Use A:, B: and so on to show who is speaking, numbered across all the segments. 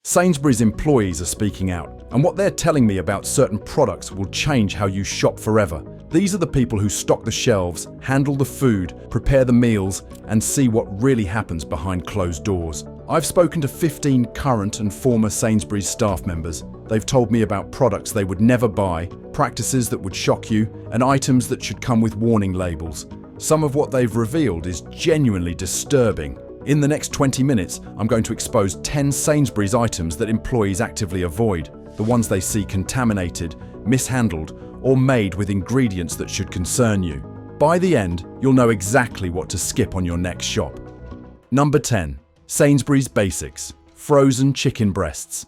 A: Sainsbury's employees are speaking out, and what they're telling me about certain products will change how you shop forever. These are the people who stock the shelves, handle the food, prepare the meals, and see what really happens behind closed doors. I've spoken to 15 current and former Sainsbury's staff members. They've told me about products they would never buy, practices that would shock you, and items that should come with warning labels. Some of what they've revealed is genuinely disturbing. In the next 20 minutes, I'm going to expose 10 Sainsbury's items that employees actively avoid, the ones they see contaminated, mishandled, or made with ingredients that should concern you. By the end, you'll know exactly what to skip on your next shop. Number 10. Sainsbury's Basics. Frozen chicken breasts.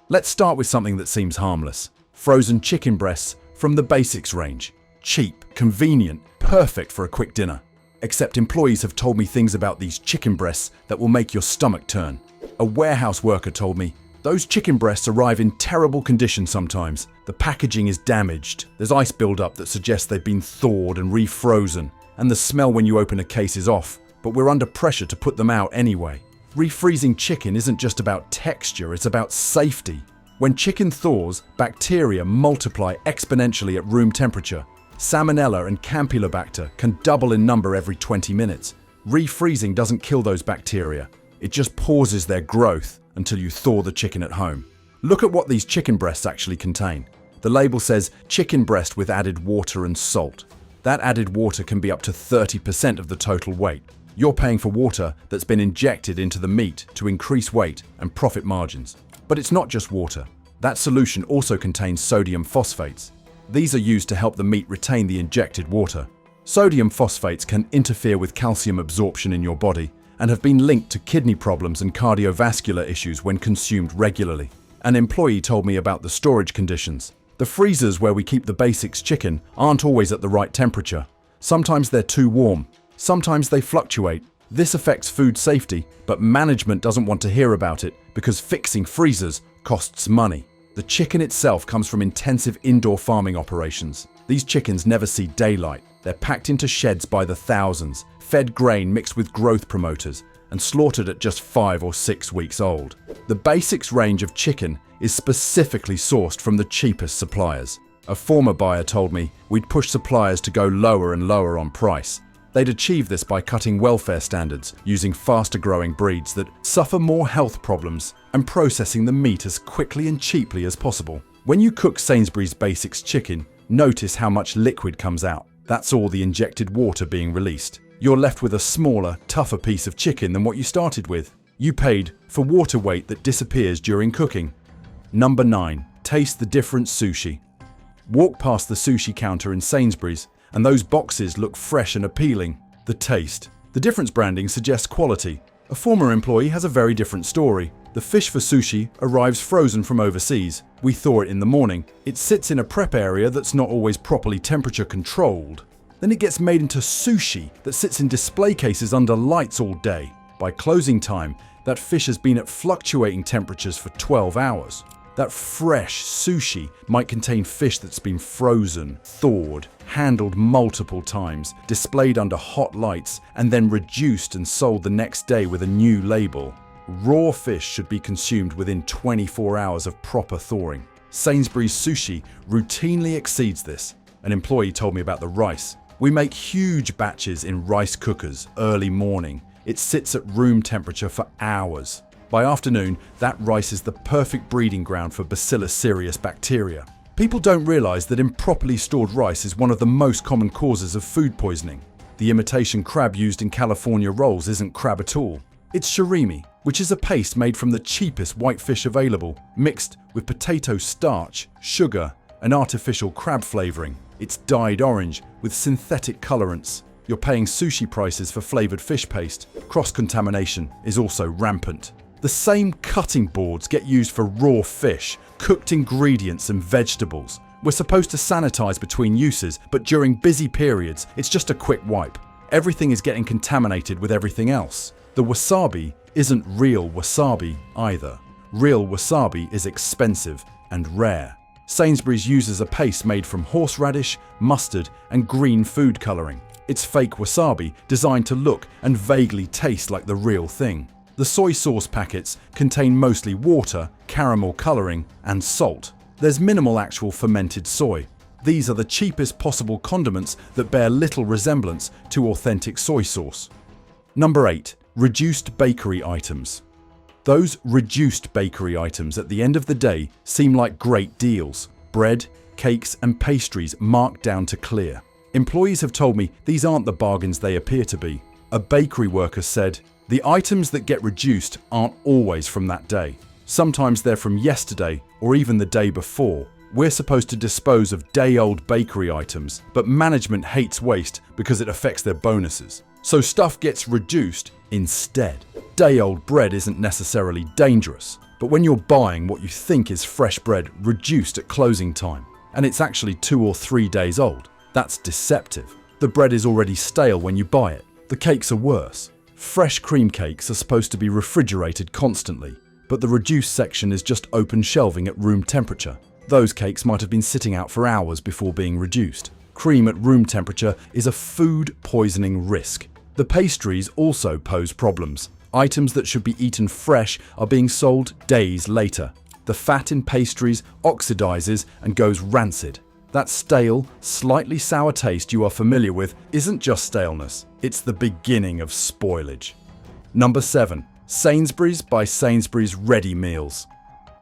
A: Let's start with something that seems harmless. Frozen chicken breasts from the Basics range. Cheap, convenient, perfect for a quick dinner. Except employees have told me things about these chicken breasts that will make your stomach turn. A warehouse worker told me, "Those chicken breasts arrive in terrible condition sometimes. The packaging is damaged. There's ice buildup that suggests they've been thawed and refrozen. And the smell when you open a case is off, but we're under pressure to put them out anyway." Refreezing chicken isn't just about texture, it's about safety. When chicken thaws, bacteria multiply exponentially at room temperature. Salmonella and Campylobacter can double in number every 20 minutes. Refreezing doesn't kill those bacteria. It just pauses their growth until you thaw the chicken at home. Look at what these chicken breasts actually contain. The label says chicken breast with added water and salt. That added water can be up to 30% of the total weight. You're paying for water that's been injected into the meat to increase weight and profit margins. But it's not just water. That solution also contains sodium phosphates. These are used to help the meat retain the injected water. Sodium phosphates can interfere with calcium absorption in your body and have been linked to kidney problems and cardiovascular issues when consumed regularly. An employee told me about the storage conditions. The freezers where we keep the Basics chicken aren't always at the right temperature. Sometimes they're too warm. Sometimes they fluctuate. This affects food safety, but management doesn't want to hear about it because fixing freezers costs money. The chicken itself comes from intensive indoor farming operations. These chickens never see daylight. They're packed into sheds by the thousands, fed grain mixed with growth promoters, and slaughtered at just 5 or 6 weeks old. The Basics range of chicken is specifically sourced from the cheapest suppliers. A former buyer told me we'd push suppliers to go lower and lower on price. They'd achieve this by cutting welfare standards, using faster-growing breeds that suffer more health problems, and processing the meat as quickly and cheaply as possible. When you cook Sainsbury's Basics chicken, notice how much liquid comes out. That's all the injected water being released. You're left with a smaller, tougher piece of chicken than what you started with. You paid for water weight that disappears during cooking. Number 9. Taste the different sushi. Walk past the sushi counter in Sainsbury's, and those boxes look fresh and appealing. The taste. The difference branding suggests quality. A former employee has a very different story. The fish for sushi arrives frozen from overseas. We thaw it in the morning. It sits in a prep area that's not always properly temperature controlled. Then it gets made into sushi that sits in display cases under lights all day. By closing time, that fish has been at fluctuating temperatures for 12 hours. That fresh sushi might contain fish that's been frozen, thawed, handled multiple times, displayed under hot lights, and then reduced and sold the next day with a new label. Raw fish should be consumed within 24 hours of proper thawing. Sainsbury's sushi routinely exceeds this. An employee told me about the rice. We make huge batches in rice cookers early morning. It sits at room temperature for hours. By afternoon, that rice is the perfect breeding ground for Bacillus cereus bacteria. People don't realize that improperly stored rice is one of the most common causes of food poisoning. The imitation crab used in California rolls isn't crab at all. It's surimi, which is a paste made from the cheapest white fish available, mixed with potato starch, sugar, and artificial crab flavoring. It's dyed orange with synthetic colorants. You're paying sushi prices for flavored fish paste. Cross-contamination is also rampant. The same cutting boards get used for raw fish, cooked ingredients and vegetables. We're supposed to sanitize between uses, but during busy periods, it's just a quick wipe. Everything is getting contaminated with everything else. The wasabi isn't real wasabi either. Real wasabi is expensive and rare. Sainsbury's uses a paste made from horseradish, mustard, and green food coloring. It's fake wasabi designed to look and vaguely taste like the real thing. The soy sauce packets contain mostly water, caramel coloring, and salt. There's minimal actual fermented soy. These are the cheapest possible condiments that bear little resemblance to authentic soy sauce. Number 8. Reduced bakery items. Those reduced bakery items at the end of the day seem like great deals. Bread, cakes, and pastries marked down to clear. Employees have told me these aren't the bargains they appear to be. A bakery worker said, "The items that get reduced aren't always from that day. Sometimes they're from yesterday or even the day before. We're supposed to dispose of day-old bakery items, but management hates waste because it affects their bonuses. So stuff gets reduced instead." Day-old bread isn't necessarily dangerous, but when you're buying what you think is fresh bread reduced at closing time, and it's actually 2 or 3 days old, that's deceptive. The bread is already stale when you buy it. The cakes are worse. Fresh cream cakes are supposed to be refrigerated constantly, but the reduced section is just open shelving at room temperature. Those cakes might have been sitting out for hours before being reduced. Cream at room temperature is a food poisoning risk. The pastries also pose problems. Items that should be eaten fresh are being sold days later. The fat in pastries oxidizes and goes rancid. That stale, slightly sour taste you are familiar with isn't just staleness, it's the beginning of spoilage. Number 7. Sainsbury's by Sainsbury's Ready Meals.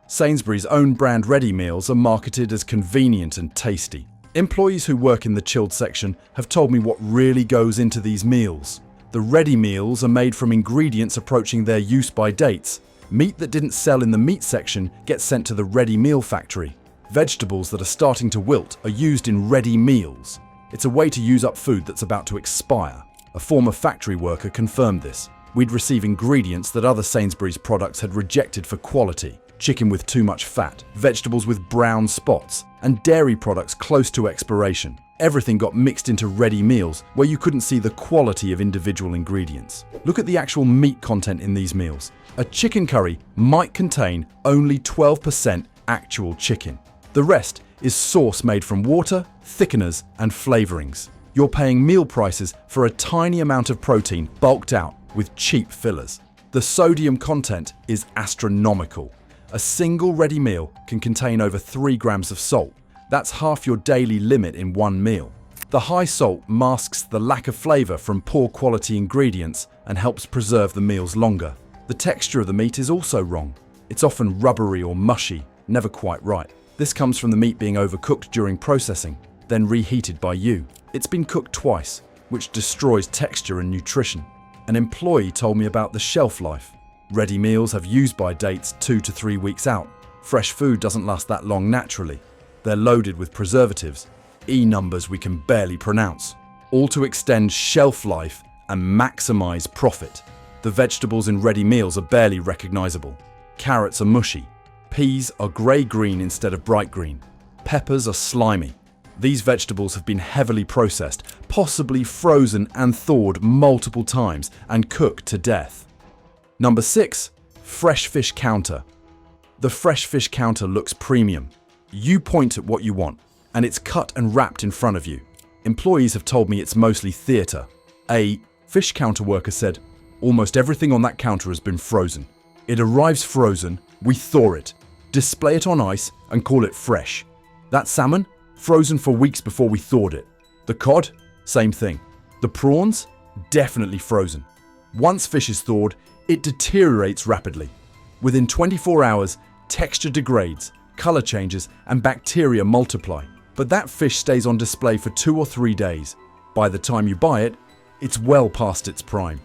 A: Sainsbury's own brand ready meals are marketed as convenient and tasty. Employees who work in the chilled section have told me what really goes into these meals. The ready meals are made from ingredients approaching their use-by dates. Meat that didn't sell in the meat section gets sent to the ready meal factory. Vegetables that are starting to wilt are used in ready meals. It's a way to use up food that's about to expire. A former factory worker confirmed this. We'd receive ingredients that other Sainsbury's products had rejected for quality. Chicken with too much fat, vegetables with brown spots, and dairy products close to expiration. Everything got mixed into ready meals where you couldn't see the quality of individual ingredients. Look at the actual meat content in these meals. A chicken curry might contain only 12% actual chicken. The rest is sauce made from water, thickeners, and flavorings. You're paying meal prices for a tiny amount of protein bulked out with cheap fillers. The sodium content is astronomical. A single ready meal can contain over 3 grams of salt. That's half your daily limit in one meal. The high salt masks the lack of flavor from poor quality ingredients and helps preserve the meals longer. The texture of the meat is also wrong. It's often rubbery or mushy, never quite right. This comes from the meat being overcooked during processing, then reheated by you. It's been cooked twice, which destroys texture and nutrition. An employee told me about the shelf life. Ready meals have use-by dates 2 to 3 weeks out. Fresh food doesn't last that long naturally. They're loaded with preservatives, E numbers we can barely pronounce, all to extend shelf life and maximize profit. The vegetables in ready meals are barely recognizable. Carrots are mushy. Peas are grey-green instead of bright green. Peppers are slimy. These vegetables have been heavily processed, possibly frozen and thawed multiple times and cooked to death. Number 6. Fresh fish counter. The fresh fish counter looks premium. You point at what you want, and it's cut and wrapped in front of you. Employees have told me it's mostly theatre. A fish counter worker said, "Almost everything on that counter has been frozen. It arrives frozen, we thaw it, display it on ice, and call it fresh. That salmon? Frozen for weeks before we thawed it. The cod? Same thing. The prawns? Definitely frozen. Once fish is thawed, it deteriorates rapidly. Within 24 hours, texture degrades, color changes, and bacteria multiply. But that fish stays on display for 2 or 3 days. By the time you buy it, it's well past its prime.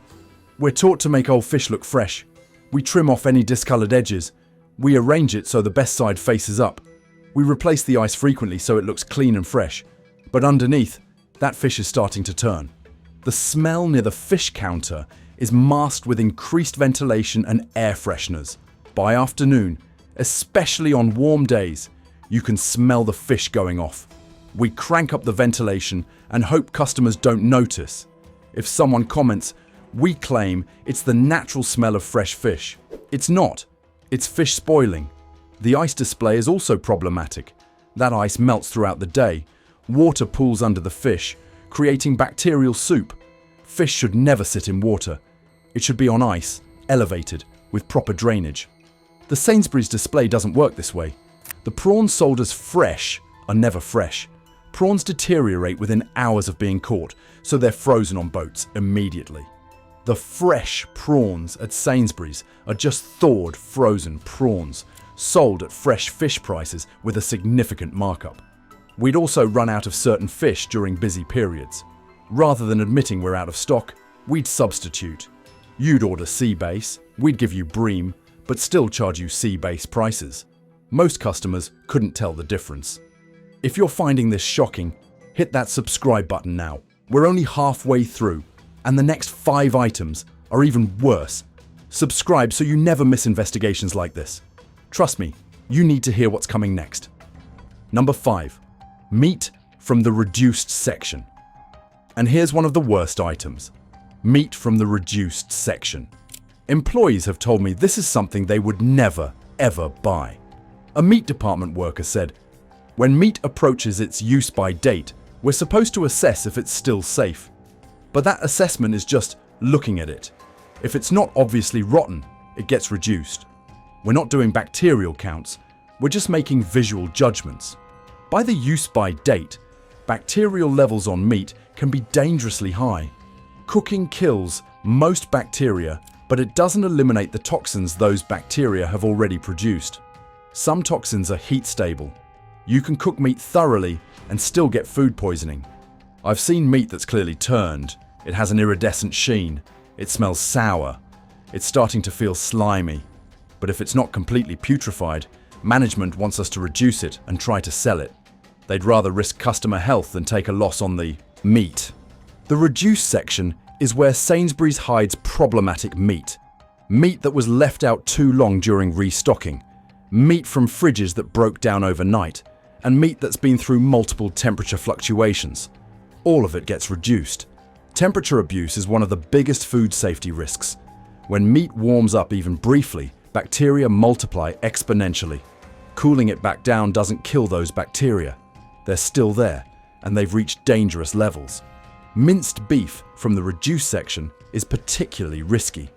A: We're taught to make old fish look fresh. We trim off any discolored edges. We arrange it so the best side faces up. We replace the ice frequently so it looks clean and fresh. But underneath, that fish is starting to turn. The smell near the fish counter is masked with increased ventilation and air fresheners. By afternoon, especially on warm days, you can smell the fish going off. We crank up the ventilation and hope customers don't notice. If someone comments, we claim it's the natural smell of fresh fish. It's not. It's fish spoiling. The ice display is also problematic. That ice melts throughout the day. Water pools under the fish, creating bacterial soup. Fish should never sit in water. It should be on ice, elevated, with proper drainage. The Sainsbury's display doesn't work this way. The prawns sold as fresh are never fresh. Prawns deteriorate within hours of being caught, so they're frozen on boats immediately. The fresh prawns at Sainsbury's are just thawed frozen prawns, sold at fresh fish prices with a significant markup. We'd also run out of certain fish during busy periods. Rather than admitting we're out of stock, we'd substitute. You'd order sea base, we'd give you bream, but still charge you sea base prices. Most customers couldn't tell the difference. If you're finding this shocking, hit that subscribe button now. We're only halfway through, and the next 5 items are even worse. Subscribe so you never miss investigations like this. Trust me, you need to hear what's coming next. Number 5. Meat from the reduced section. And here's one of the worst items. Meat from the reduced section. Employees have told me this is something they would never, ever buy. A meat department worker said, "When meat approaches its use-by date, we're supposed to assess if it's still safe. But that assessment is just looking at it. If it's not obviously rotten, it gets reduced. We're not doing bacterial counts, we're just making visual judgments. By the use-by date, bacterial levels on meat can be dangerously high. Cooking kills most bacteria, but it doesn't eliminate the toxins those bacteria have already produced. Some toxins are heat-stable. You can cook meat thoroughly and still get food poisoning. I've seen meat that's clearly turned. It has an iridescent sheen. It smells sour. It's starting to feel slimy. But if it's not completely putrefied, management wants us to reduce it and try to sell it. They'd rather risk customer health than take a loss on the meat. The reduced section is where Sainsbury's hides problematic meat. Meat that was left out too long during restocking. Meat from fridges that broke down overnight. And meat that's been through multiple temperature fluctuations. All of it gets reduced. Temperature abuse is one of the biggest food safety risks. When meat warms up even briefly, bacteria multiply exponentially. Cooling it back down doesn't kill those bacteria. They're still there, and they've reached dangerous levels. Minced beef from the reduced section is particularly risky.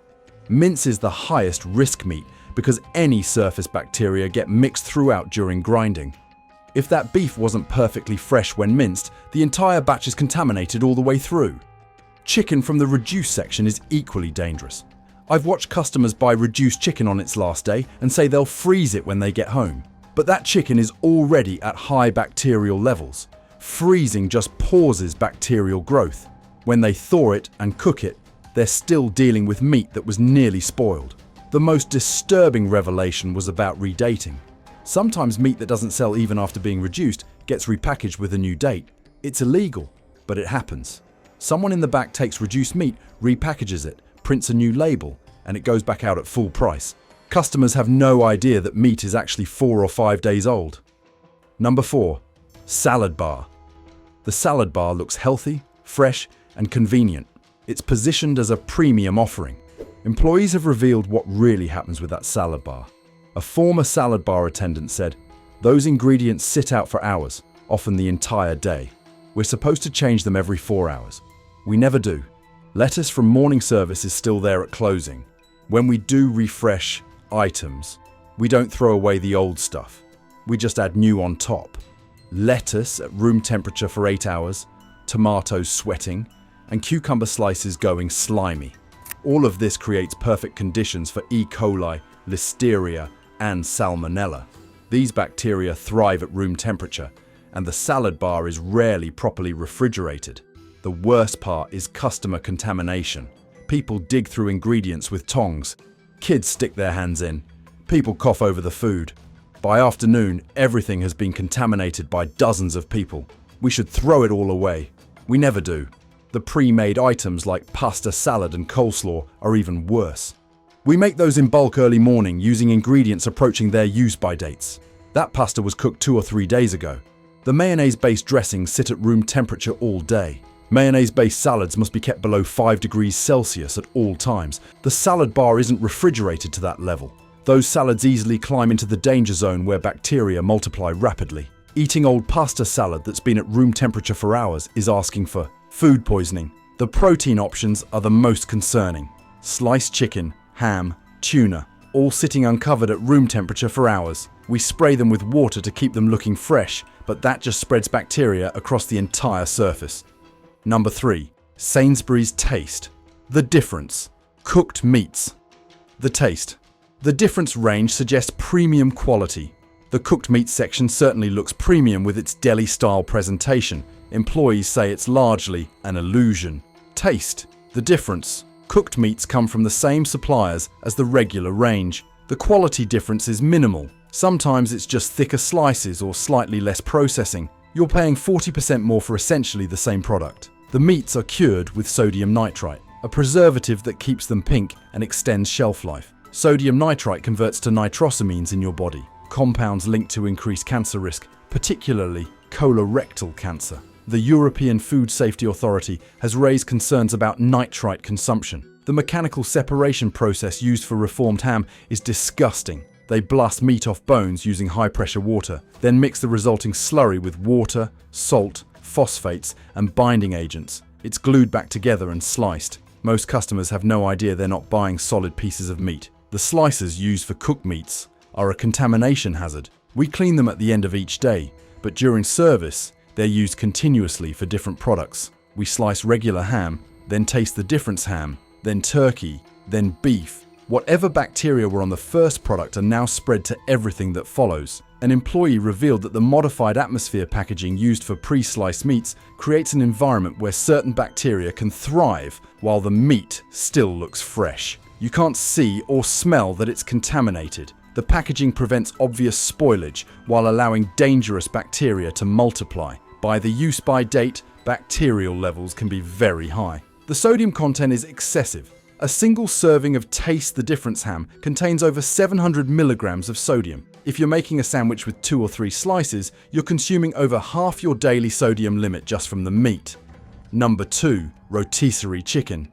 A: Mince is the highest risk meat because any surface bacteria get mixed throughout during grinding. If that beef wasn't perfectly fresh when minced, the entire batch is contaminated all the way through. Chicken from the reduced section is equally dangerous. I've watched customers buy reduced chicken on its last day and say they'll freeze it when they get home. But that chicken is already at high bacterial levels. Freezing just pauses bacterial growth. When they thaw it and cook it, they're still dealing with meat that was nearly spoiled. The most disturbing revelation was about redating. Sometimes meat that doesn't sell even after being reduced gets repackaged with a new date. It's illegal, but it happens. Someone in the back takes reduced meat, repackages it, prints a new label, and it goes back out at full price. Customers have no idea that meat is actually 4 or 5 days old. Number 4. Salad bar. The salad bar looks healthy, fresh, and convenient. It's positioned as a premium offering. Employees have revealed what really happens with that salad bar. A former salad bar attendant said, "Those ingredients sit out for hours, often the entire day. We're supposed to change them every 4 hours. We never do. Lettuce from morning service is still there at closing. When we do refresh items, we don't throw away the old stuff. We just add new on top. Lettuce at room temperature for 8 hours, tomatoes sweating, and cucumber slices going slimy. All of this creates perfect conditions for E. coli, listeria, and salmonella. These bacteria thrive at room temperature, and the salad bar is rarely properly refrigerated. The worst part is customer contamination. People dig through ingredients with tongs. Kids stick their hands in. People cough over the food. By afternoon, everything has been contaminated by dozens of people. We should throw it all away. We never do. The pre-made items like pasta salad and coleslaw are even worse. We make those in bulk early morning using ingredients approaching their use-by dates. That pasta was cooked 2 or 3 days ago. The mayonnaise-based dressings sit at room temperature all day. Mayonnaise-based salads must be kept below 5 degrees Celsius at all times. The salad bar isn't refrigerated to that level. Those salads easily climb into the danger zone where bacteria multiply rapidly. Eating old pasta salad that's been at room temperature for hours is asking for food poisoning. The protein options are the most concerning. Sliced chicken, ham, tuna, all sitting uncovered at room temperature for hours. We spray them with water to keep them looking fresh, but that just spreads bacteria across the entire surface. Number 3. Sainsbury's taste. The difference. Cooked meats. The taste. The difference range suggests premium quality. The cooked meat section certainly looks premium with its deli-style presentation. Employees say it's largely an illusion. Taste. The difference. Cooked meats come from the same suppliers as the regular range. The quality difference is minimal. Sometimes it's just thicker slices or slightly less processing. You're paying 40% more for essentially the same product. The meats are cured with sodium nitrite, a preservative that keeps them pink and extends shelf life. Sodium nitrite converts to nitrosamines in your body, compounds linked to increased cancer risk, particularly colorectal cancer. The European Food Safety Authority has raised concerns about nitrite consumption. The mechanical separation process used for reformed ham is disgusting. They blast meat off bones using high-pressure water, then mix the resulting slurry with water, salt, phosphates, and binding agents. It's glued back together and sliced. Most customers have no idea they're not buying solid pieces of meat. The slicers used for cooked meats are a contamination hazard. We clean them at the end of each day, but during service, they're used continuously for different products. We slice regular ham, then taste the difference ham, then turkey, then beef. Whatever bacteria were on the first product are now spread to everything that follows. An employee revealed that the modified atmosphere packaging used for pre-sliced meats creates an environment where certain bacteria can thrive while the meat still looks fresh. You can't see or smell that it's contaminated. The packaging prevents obvious spoilage while allowing dangerous bacteria to multiply. By the use-by date, bacterial levels can be very high. The sodium content is excessive. A single serving of Taste the Difference ham contains over 700 milligrams of sodium. If you're making a sandwich with 2 or 3 slices, you're consuming over half your daily sodium limit just from the meat. Number 2. Rotisserie chicken.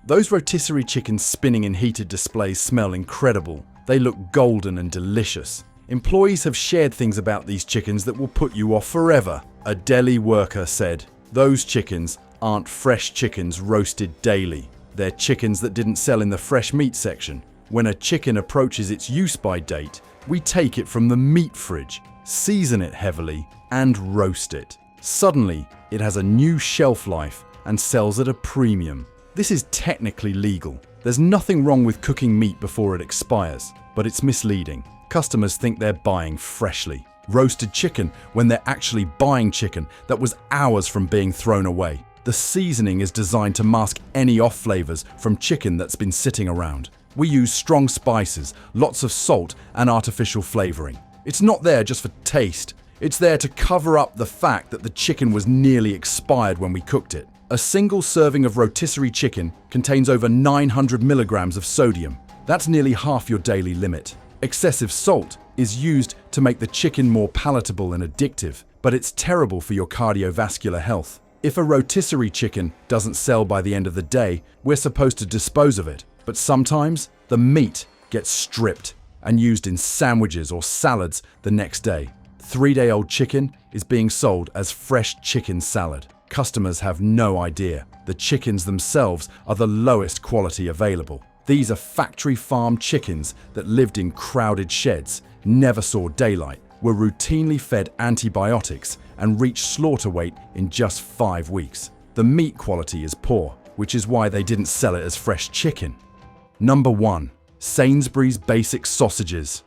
A: Those rotisserie chickens spinning in heated displays smell incredible. They look golden and delicious. Employees have shared things about these chickens that will put you off forever. A deli worker said, "Those chickens aren't fresh chickens roasted daily. They're chickens that didn't sell in the fresh meat section. When a chicken approaches its use-by date, we take it from the meat fridge, season it heavily, and roast it. Suddenly, it has a new shelf life and sells at a premium. This is technically legal. There's nothing wrong with cooking meat before it expires, but it's misleading. Customers think they're buying freshly roasted chicken when they're actually buying chicken that was hours from being thrown away. The seasoning is designed to mask any off flavors from chicken that's been sitting around. We use strong spices, lots of salt, and artificial flavoring. It's not there just for taste. It's there to cover up the fact that the chicken was nearly expired when we cooked it. A single serving of rotisserie chicken contains over 900 milligrams of sodium. That's nearly half your daily limit. Excessive salt is used to make the chicken more palatable and addictive, but it's terrible for your cardiovascular health. If a rotisserie chicken doesn't sell by the end of the day, we're supposed to dispose of it. But sometimes the meat gets stripped and used in sandwiches or salads the next day. 3-day-old chicken is being sold as fresh chicken salad. Customers have no idea. The chickens themselves are the lowest quality available. These are factory farm chickens that lived in crowded sheds, never saw daylight, were routinely fed antibiotics, and reached slaughter weight in just 5 weeks. The meat quality is poor, which is why they didn't sell it as fresh chicken. Number 1. Sainsbury's basic sausages.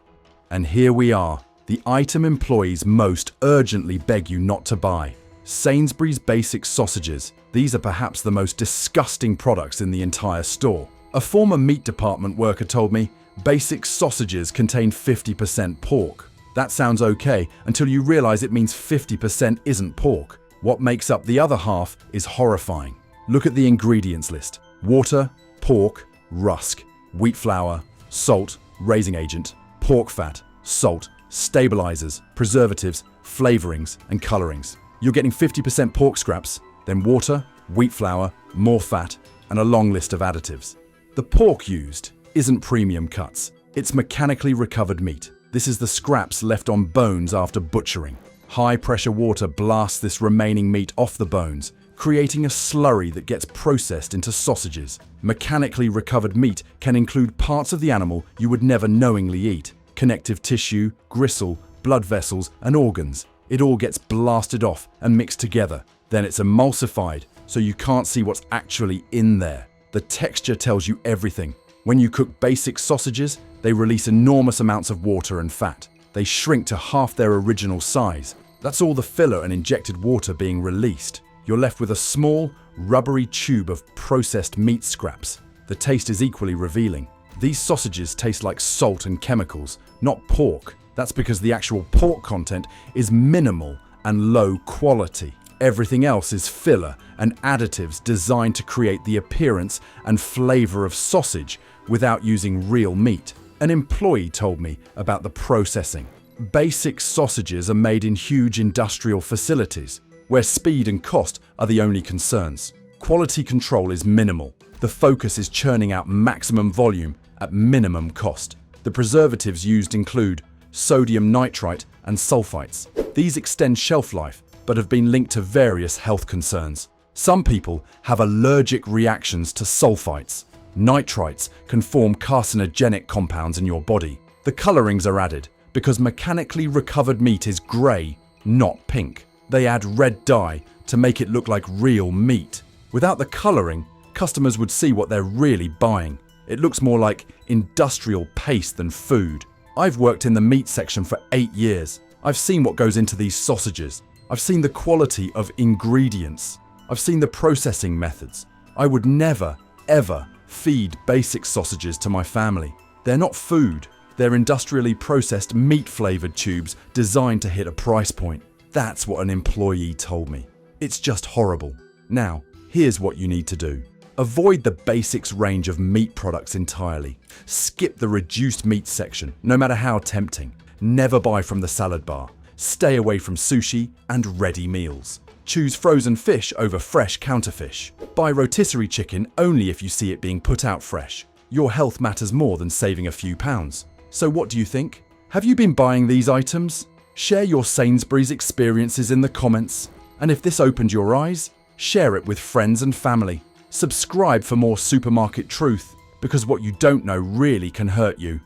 A: And here we are, the item employees most urgently beg you not to buy. Sainsbury's basic sausages. These are perhaps the most disgusting products in the entire store. A former meat department worker told me, basic sausages contain 50% pork. That sounds okay until you realize it means 50% isn't pork. What makes up the other half is horrifying. Look at the ingredients list. Water, pork, rusk, wheat flour, salt, raising agent, pork fat, salt, stabilizers, preservatives, flavorings, and colorings. You're getting 50% pork scraps, then water, wheat flour, more fat, and a long list of additives. The pork used isn't premium cuts. It's mechanically recovered meat. This is the scraps left on bones after butchering. High-pressure water blasts this remaining meat off the bones, creating a slurry that gets processed into sausages. Mechanically recovered meat can include parts of the animal you would never knowingly eat. Connective tissue, gristle, blood vessels, and organs. It all gets blasted off and mixed together. Then it's emulsified, so you can't see what's actually in there. The texture tells you everything. When you cook basic sausages, they release enormous amounts of water and fat. They shrink to half their original size. That's all the filler and injected water being released. You're left with a small, rubbery tube of processed meat scraps. The taste is equally revealing. These sausages taste like salt and chemicals, not pork. That's because the actual pork content is minimal and low quality. Everything else is filler and additives designed to create the appearance and flavor of sausage without using real meat. An employee told me about the processing. Basic sausages are made in huge industrial facilities, where speed and cost are the only concerns. Quality control is minimal. The focus is churning out maximum volume at minimum cost. The preservatives used include sodium nitrite and sulfites. These extend shelf life, but have been linked to various health concerns. Some people have allergic reactions to sulfites. Nitrites can form carcinogenic compounds in your body. The colorings are added because mechanically recovered meat is grey, not pink. They add red dye to make it look like real meat. Without the coloring, customers would see what they're really buying. It looks more like industrial paste than food. I've worked in the meat section for 8 years. I've seen what goes into these sausages. I've seen the quality of ingredients. I've seen the processing methods. I would never, ever feed basic sausages to my family. They're not food. They're industrially processed meat-flavored tubes designed to hit a price point. That's what an employee told me. It's just horrible. Now, here's what you need to do. Avoid the basics range of meat products entirely. Skip the reduced meat section, no matter how tempting. Never buy from the salad bar. Stay away from sushi and ready meals. Choose frozen fish over fresh counterfish. Buy rotisserie chicken only if you see it being put out fresh. Your health matters more than saving a few pounds. So what do you think? Have you been buying these items? Share your Sainsbury's experiences in the comments. And if this opened your eyes, share it with friends and family. Subscribe for more supermarket truth, because what you don't know really can hurt you.